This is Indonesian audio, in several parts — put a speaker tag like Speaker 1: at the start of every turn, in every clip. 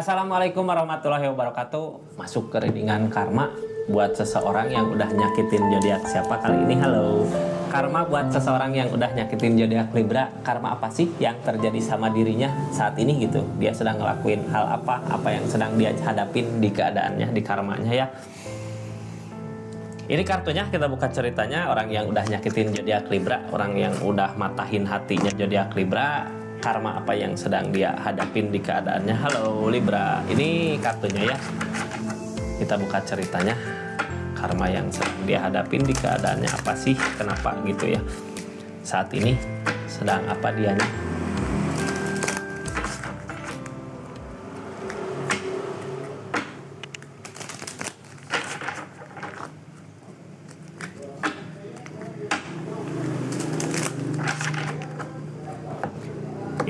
Speaker 1: Assalamualaikum warahmatullahi wabarakatuh. Masuk ke readingan karma buat seseorang yang udah nyakitin zodiak. Siapa kali ini? Halo. Karma buat seseorang yang udah nyakitin zodiak Libra. Karma apa sih yang terjadi sama dirinya saat ini gitu? Dia sedang ngelakuin hal apa? Apa yang sedang dia hadapin di keadaannya, di karmanya ya? Ini kartunya, kita buka ceritanya. Orang yang udah nyakitin zodiak Libra, orang yang udah matahin hatinya zodiak Libra, karma apa yang sedang dia hadapin di keadaannya. Halo Libra, ini kartunya ya. Kita buka ceritanya. Karma yang sedang dia hadapin di keadaannya apa sih? Kenapa gitu ya? Saat ini sedang apa dianya?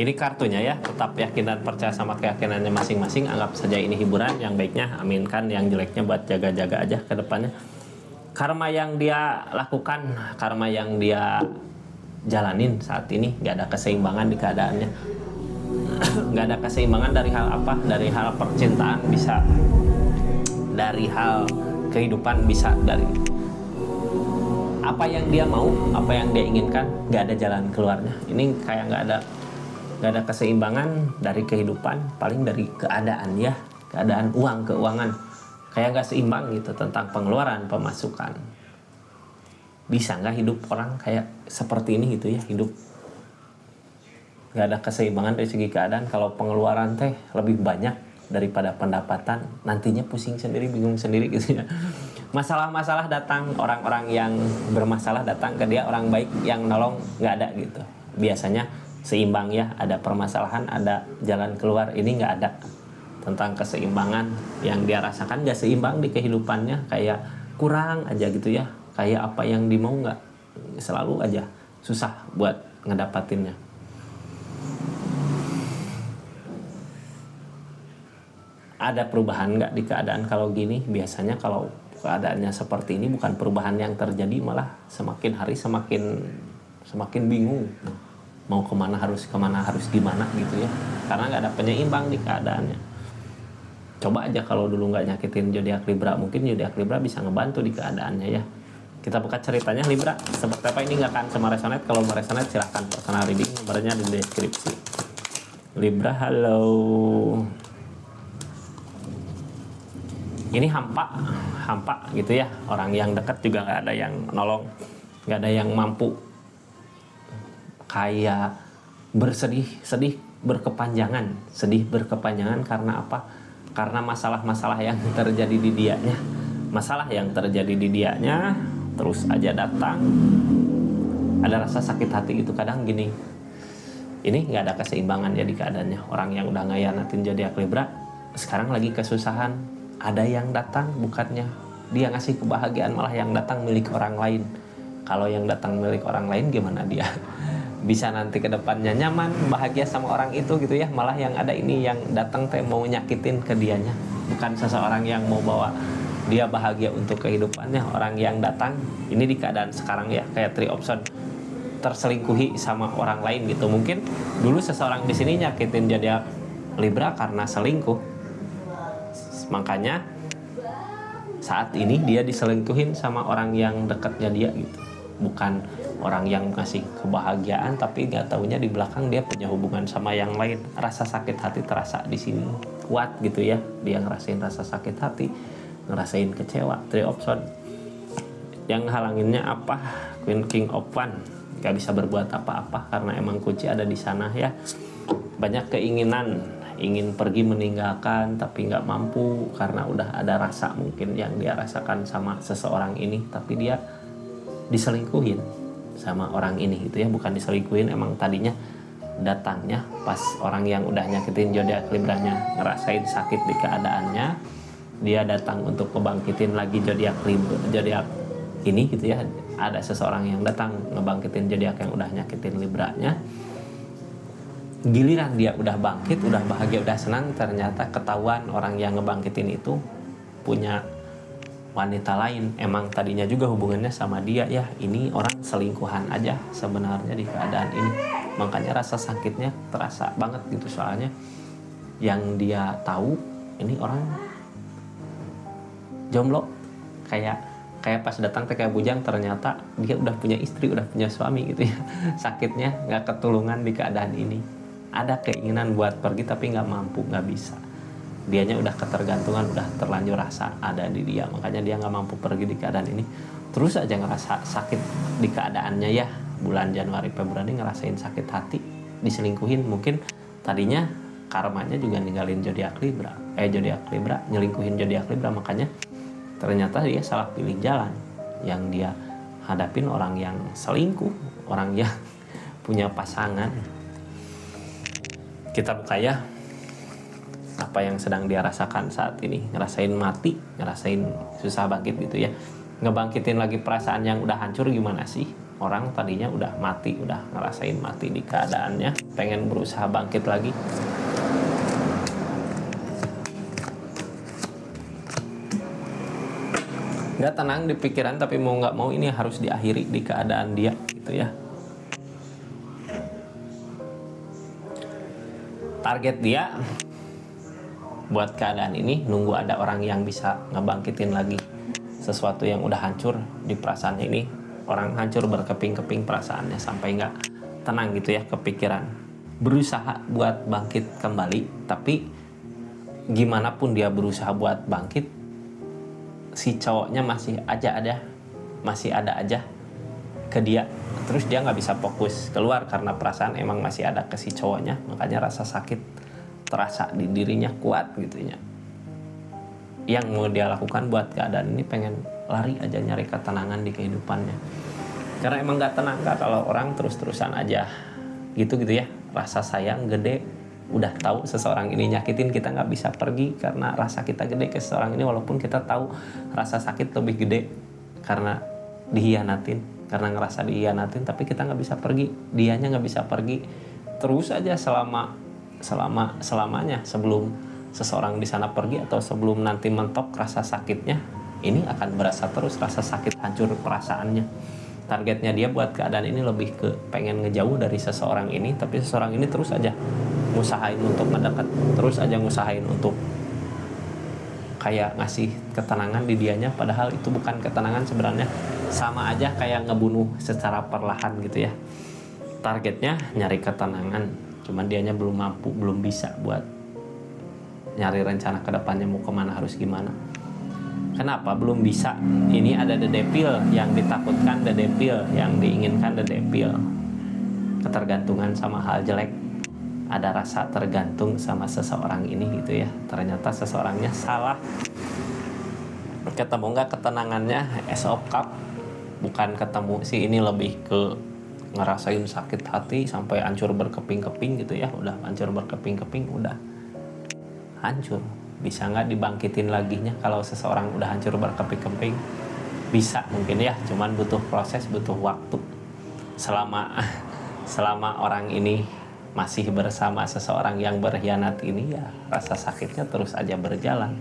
Speaker 1: Ini kartunya ya, tetap yakin dan percaya sama keyakinannya masing-masing. Anggap saja ini hiburan, yang baiknya aminkan, yang jeleknya buat jaga-jaga aja ke depannya. Karma yang dia lakukan, karma yang dia jalanin saat ini, gak ada keseimbangan di keadaannya. Gak ada keseimbangan dari hal apa? Dari hal percintaan bisa, dari hal kehidupan bisa, dari apa yang dia mau, apa yang dia inginkan, gak ada jalan keluarnya. Ini kayak gak ada keseimbangan dari kehidupan, paling dari keadaan ya, keadaan keuangan kayak nggak seimbang gitu, tentang pengeluaran, pemasukan. Bisa nggak hidup orang kayak seperti ini gitu ya, hidup nggak ada keseimbangan dari segi keadaan. Kalau pengeluaran teh lebih banyak daripada pendapatan, nantinya pusing sendiri, bingung sendiri gitu ya. Masalah-masalah datang, orang-orang yang bermasalah datang ke dia, orang baik yang nolong nggak ada gitu. Biasanya seimbang ya, ada permasalahan, ada jalan keluar. Ini nggak ada. Tentang keseimbangan yang dia rasakan nggak seimbang di kehidupannya, kayak kurang aja gitu ya, kayak apa yang dimau nggak, selalu aja susah buat ngedapatinnya. Ada perubahan nggak di keadaan kalau gini? Biasanya kalau keadaannya seperti ini, bukan perubahan yang terjadi, malah semakin hari semakin bingung mau kemana harus gimana gitu ya, karena nggak ada penyeimbang di keadaannya. Coba aja kalau dulu nggak nyakitin zodiak Libra, mungkin zodiak Libra bisa ngebantu di keadaannya ya. Kita buka ceritanya Libra. Seperti apa ini nggak akan sama resonate. Kalau mau resonate silahkan personal reading, nomornya di deskripsi. Libra, halo. Ini hampa gitu ya, orang yang dekat juga nggak ada yang nolong, nggak ada yang mampu. Kayak sedih berkepanjangan karena apa? Karena masalah-masalah yang terjadi di dianya. Masalah yang terjadi di dianya terus aja datang. Ada rasa sakit hati gitu kadang gini. Ini nggak ada keseimbangan ya di keadaannya. Orang yang udah ngayanatin zodiak Libra sekarang lagi kesusahan. Ada yang datang, bukannya dia ngasih kebahagiaan, malah yang datang milik orang lain. Kalau yang datang milik orang lain, gimana dia bisa nanti ke depannya nyaman, bahagia sama orang itu gitu ya? Malah yang ada ini yang datang teh mau nyakitin ke dianya, bukan seseorang yang mau bawa dia bahagia untuk kehidupannya. Orang yang datang ini di keadaan sekarang ya, kayak three option, terselingkuhi sama orang lain gitu. Mungkin dulu seseorang di sini nyakitin zodiak Libra karena selingkuh, makanya saat ini dia diselingkuhin sama orang yang dekatnya dia gitu. Bukan orang yang ngasih kebahagiaan, tapi gak taunya di belakang dia punya hubungan sama yang lain. Rasa sakit hati terasa di sini kuat gitu ya. Dia ngerasain rasa sakit hati, ngerasain kecewa. Three option. Yang halanginnya apa? Queen King of One. Gak bisa berbuat apa-apa karena emang kunci ada di sana ya. Banyak keinginan, ingin pergi meninggalkan tapi nggak mampu karena udah ada rasa mungkin yang dia rasakan sama seseorang ini, tapi dia diselingkuhin sama orang ini gitu ya. Bukan diselingkuhin, emang tadinya datangnya pas orang yang udah nyakitin zodiak Libranya ngerasain sakit di keadaannya, dia datang untuk ngebangkitin lagi zodiak ini gitu ya. Ada seseorang yang datang ngebangkitin zodiak yang udah nyakitin Libranya. Giliran dia udah bangkit, udah bahagia, udah senang, ternyata ketahuan orang yang ngebangkitin itu punya wanita lain. Emang tadinya juga hubungannya sama dia ya. Ini orang selingkuhan aja sebenarnya di keadaan ini. Makanya rasa sakitnya terasa banget gitu. Soalnya yang dia tahu ini orang jomblo, kayak pas datang teh kayak bujang, ternyata dia udah punya istri, udah punya suami gitu ya. Sakitnya nggak ketulungan di keadaan ini, ada keinginan buat pergi tapi nggak mampu, nggak bisa. Dianya udah ketergantungan, udah terlanjur rasa ada di dia, makanya dia nggak mampu pergi di keadaan ini. Terus aja ngerasa sakit di keadaannya ya. Bulan Januari Februari ngerasain sakit hati, diselingkuhin. Mungkin tadinya karmanya juga ninggalin zodiak Libra, nyelingkuhin zodiak Libra, makanya ternyata dia salah pilih jalan. Yang dia hadapin orang yang selingkuh, orang yang punya pasangan. Kita buka ya apa yang sedang dia rasakan saat ini. Ngerasain mati, ngerasain susah bangkit gitu ya. Ngebangkitin lagi perasaan yang udah hancur gimana sih? Orang tadinya udah mati, udah ngerasain mati di keadaannya, pengen berusaha bangkit lagi. Nggak tenang di pikiran, tapi mau nggak mau ini harus diakhiri di keadaan dia gitu ya. Target dia buat keadaan ini nunggu ada orang yang bisa ngebangkitin lagi sesuatu yang udah hancur di perasaannya ini. Orang hancur berkeping-keping perasaannya sampai nggak tenang gitu ya, kepikiran. Berusaha buat bangkit kembali, tapi gimana pun dia berusaha buat bangkit, si cowoknya masih ada aja ke dia. Terus dia nggak bisa fokus keluar karena perasaan emang masih ada ke si cowoknya, makanya rasa sakit terasa di dirinya kuat gitu ya. Yang mau dia lakukan buat keadaan ini pengen lari aja, nyari ketenangan di kehidupannya, karena emang nggak tenang Kak kalau orang terus-terusan aja gitu ya. Rasa sayang gede, udah tahu seseorang ini nyakitin kita nggak bisa pergi karena rasa kita gede ke seseorang ini, walaupun kita tahu rasa sakit lebih gede karena dihianatin, karena ngerasa dihianatin, tapi kita nggak bisa pergi, dianya nggak bisa pergi. Terus aja selamanya sebelum seseorang di sana pergi atau sebelum nanti mentok rasa sakitnya, ini akan berasa terus rasa sakit hancur perasaannya. Targetnya dia buat keadaan ini lebih ke pengen ngejauh dari seseorang ini, tapi seseorang ini terus aja ngusahain untuk mendekat, terus aja ngusahain untuk kayak ngasih ketenangan di dianya, padahal itu bukan ketenangan sebenarnya. Sama aja kayak ngebunuh secara perlahan gitu ya. Targetnya nyari ketenangan, cuman dianya belum mampu, belum bisa buat nyari rencana ke depannya mau kemana, harus gimana. Kenapa belum bisa? Ini ada the devil, yang ditakutkan the devil, yang diinginkan the devil. Ketergantungan sama hal jelek. Ada rasa tergantung sama seseorang ini gitu ya. Ternyata seseorangnya salah. Ketemu nggak ketenangannya? Ace of Cup. Bukan ketemu sih, ini lebih ke ngerasain sakit hati sampai hancur berkeping-keping gitu ya. Udah hancur berkeping-keping, udah hancur. Bisa nggak dibangkitin laginya kalau seseorang udah hancur berkeping-keping? Bisa mungkin ya, cuman butuh proses, butuh waktu. Selama orang ini masih bersama seseorang yang berkhianat ini ya, rasa sakitnya terus aja berjalan.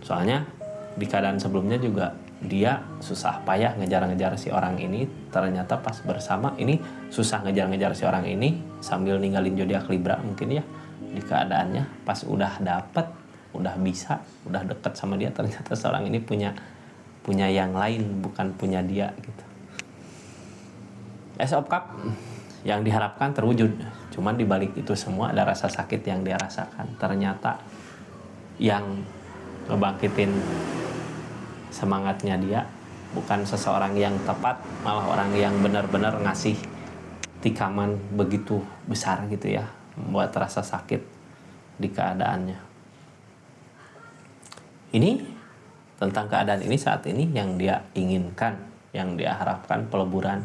Speaker 1: Soalnya di keadaan sebelumnya juga dia susah payah ngejar-ngejar si orang ini, ternyata pas bersama ini susah ngejar-ngejar si orang ini sambil ninggalin zodiak Libra mungkin ya. Di keadaannya pas udah dapet, udah bisa, udah deket sama dia, ternyata seorang ini punya yang lain, bukan punya dia gitu. Ace of Cup yang diharapkan terwujud, cuman dibalik itu semua ada rasa sakit yang dia rasakan. Ternyata yang ngebangkitin semangatnya dia bukan seseorang yang tepat, malah orang yang benar-benar ngasih tikaman begitu besar gitu ya, membuat rasa sakit di keadaannya. Ini tentang keadaan ini saat ini yang dia inginkan, yang dia harapkan peleburan.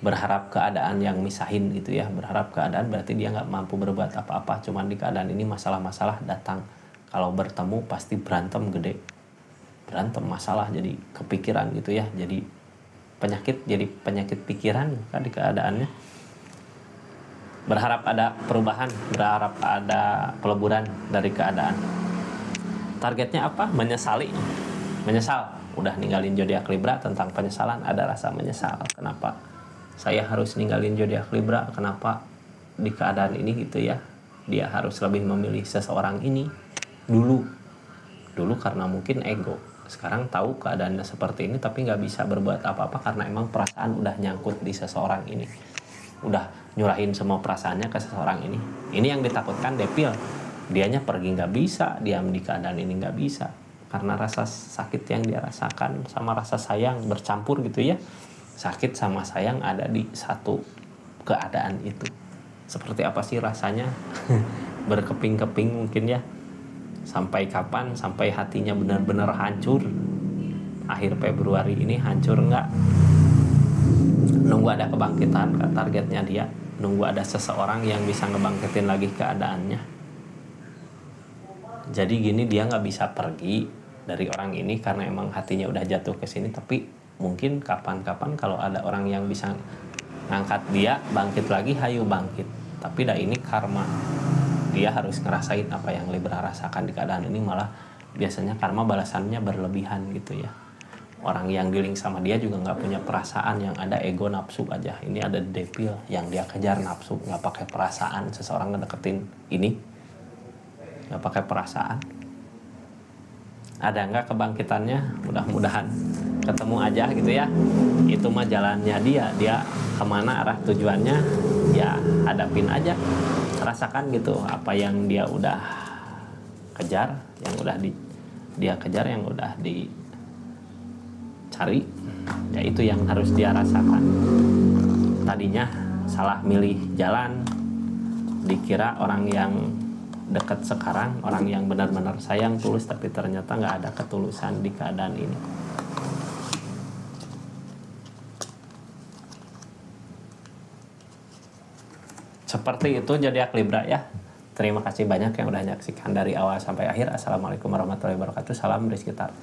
Speaker 1: Berharap keadaan yang misahin gitu ya. Berharap keadaan berarti dia nggak mampu berbuat apa-apa. Cuman di keadaan ini masalah-masalah datang. Kalau bertemu pasti berantem gede. Berantem masalah jadi kepikiran gitu ya. Jadi penyakit pikiran kan di keadaannya. Berharap ada perubahan, berharap ada peleburan dari keadaan. Targetnya apa? Menyesal. Udah ninggalin zodiak Libra, tentang penyesalan ada rasa menyesal. Kenapa saya harus ninggalin zodiak Libra? Kenapa di keadaan ini gitu ya? dia harus lebih memilih seseorang ini dulu karena mungkin ego. Sekarang tahu keadaannya seperti ini tapi nggak bisa berbuat apa-apa karena emang perasaan udah nyangkut di seseorang ini, udah nyurahin semua perasaannya ke seseorang ini. Ini yang ditakutkan Depil, dianya pergi nggak bisa, diam di keadaan ini nggak bisa karena rasa sakit yang dia rasakan sama rasa sayang bercampur gitu ya. Sakit sama sayang ada di satu keadaan itu. Seperti apa sih rasanya? Berkeping-keping mungkin ya. Sampai kapan? Sampai hatinya benar-benar hancur. Akhir Februari ini hancur nggak? Nunggu ada kebangkitan ke targetnya dia. Nunggu ada seseorang yang bisa ngebangkitin lagi keadaannya. Jadi gini, dia nggak bisa pergi dari orang ini karena emang hatinya udah jatuh ke sini. Tapi mungkin kapan-kapan kalau ada orang yang bisa ngangkat dia bangkit lagi, hayu bangkit. Tapi dah ini karma. Dia harus ngerasain apa yang Libra rasakan di keadaan ini, malah biasanya karma balasannya berlebihan gitu ya. Orang yang dealing sama dia juga nggak punya perasaan, yang ada ego nafsu aja. Ini ada Depil yang dia kejar nafsu, nggak pakai perasaan. Seseorang ngedeketin ini nggak pakai perasaan. Ada nggak kebangkitannya? Mudah-mudahan ketemu aja gitu ya. Itu mah jalannya dia kemana arah tujuannya ya hadapin aja, rasakan gitu apa yang dia udah kejar, yang udah dia kejar, yang udah dicari, ya itu yang harus dia rasakan. Tadinya salah milih jalan, dikira orang yang dekat sekarang, orang yang benar-benar sayang tulus, tapi ternyata nggak ada ketulusan di keadaan ini. Seperti itu zodiak Libra ya. Terima kasih banyak yang udah menyaksikan dari awal sampai akhir. Assalamualaikum warahmatullahi wabarakatuh. Salam dari sekitar.